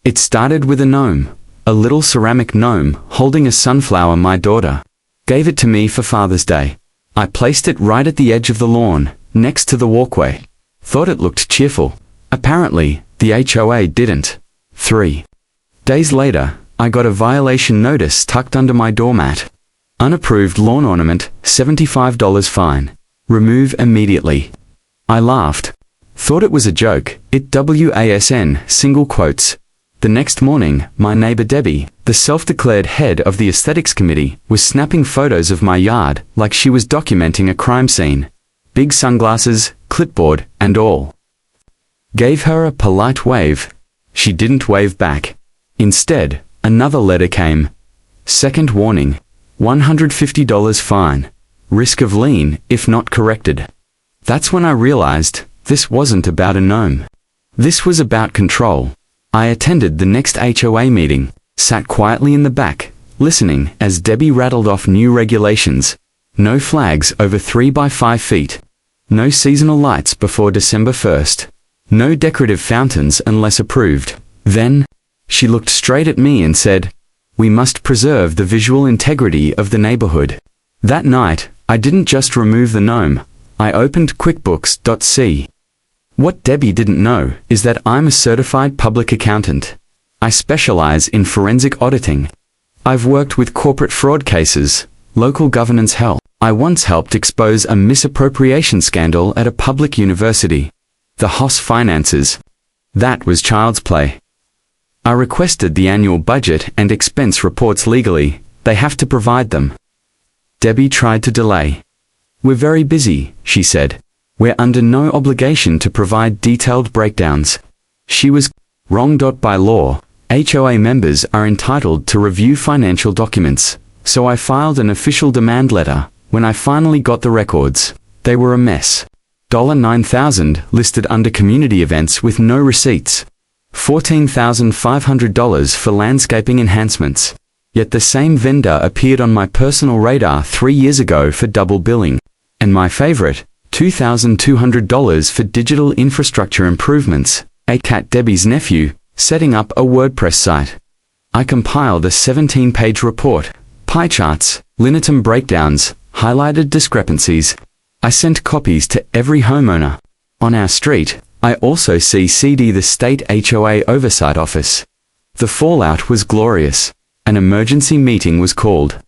It started with a gnome, a little ceramic gnome holding a sunflower my daughter gave it to me for Father's Day. I placed it right at the edge of the lawn, next to the walkway. Thought it looked cheerful. Apparently, the HOA didn't. 3 days later, I got a violation notice tucked under my doormat. Unapproved lawn ornament, $75 fine. Remove immediately. I laughed. Thought it was a joke. It WASN, single quotes. The next morning, my neighbor Debbie, the self-declared head of the aesthetics committee, was snapping photos of my yard like she was documenting a crime scene. Big sunglasses, clipboard, and all. Gave her a polite wave. She didn't wave back. Instead, another letter came. Second warning. $150 fine. Risk of lien if not corrected. That's when I realized this wasn't about a gnome. This was about control. I attended the next HOA meeting, sat quietly in the back, listening as Debbie rattled off new regulations. No flags over 3 by 5 feet. No seasonal lights before December 1st. No decorative fountains unless approved. Then, she looked straight at me and said, "We must preserve the visual integrity of the neighborhood." That night, I didn't just remove the gnome. I opened QuickBooks.c. What Debbie didn't know is that I'm a certified public accountant. I specialize in forensic auditing. I've worked with corporate fraud cases, local governance hell. I once helped expose a misappropriation scandal at a public university. The HOS finances. That was child's play. I requested the annual budget and expense reports legally. They have to provide them. Debbie tried to delay. "We're very busy," she said. "We're under no obligation to provide detailed breakdowns." She was wrong. By law, HOA members are entitled to review financial documents, so I filed an official demand letter. When I finally got the records, they were a mess. $9,000 listed under community events with no receipts. $14,500 for landscaping enhancements. Yet the same vendor appeared on my personal radar 3 years ago for double billing. And my favorite, $2,200 for digital infrastructure improvements. Cat Debbie's nephew, setting up a WordPress site. I compiled a 17-page report, pie charts, linotum breakdowns, highlighted discrepancies. I sent copies to every homeowner. On our street, I also CC'd the state HOA oversight office. The fallout was glorious. An emergency meeting was called.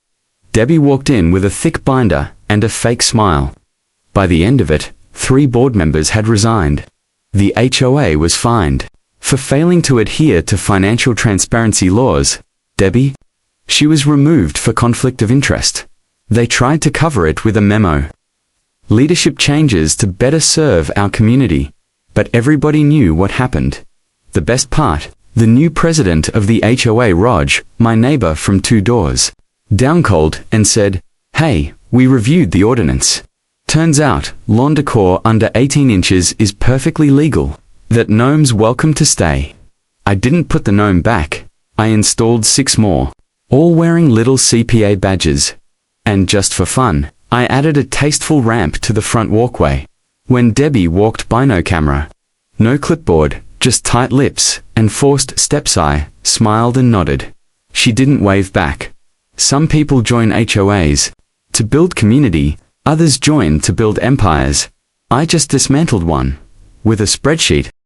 Debbie walked in with a thick binder and a fake smile. By the end of it, 3 board members had resigned. The HOA was fined for failing to adhere to financial transparency laws. Debbie? She was removed for conflict of interest. They tried to cover it with a memo. Leadership changes to better serve our community. But everybody knew what happened. The best part, the new president of the HOA, Raj, my neighbor from 2 doors, down cold and said, "Hey, we reviewed the ordinance. Turns out, lawn decor under 18 inches is perfectly legal. That gnome's welcome to stay." I didn't put the gnome back. I installed 6 more, all wearing little CPA badges. And just for fun, I added a tasteful ramp to the front walkway. When Debbie walked by, no camera, no clipboard, just tight lips and forced steps. I smiled and nodded. She didn't wave back. Some people join HOAs to build community, others join to build empires. I just dismantled one with a spreadsheet.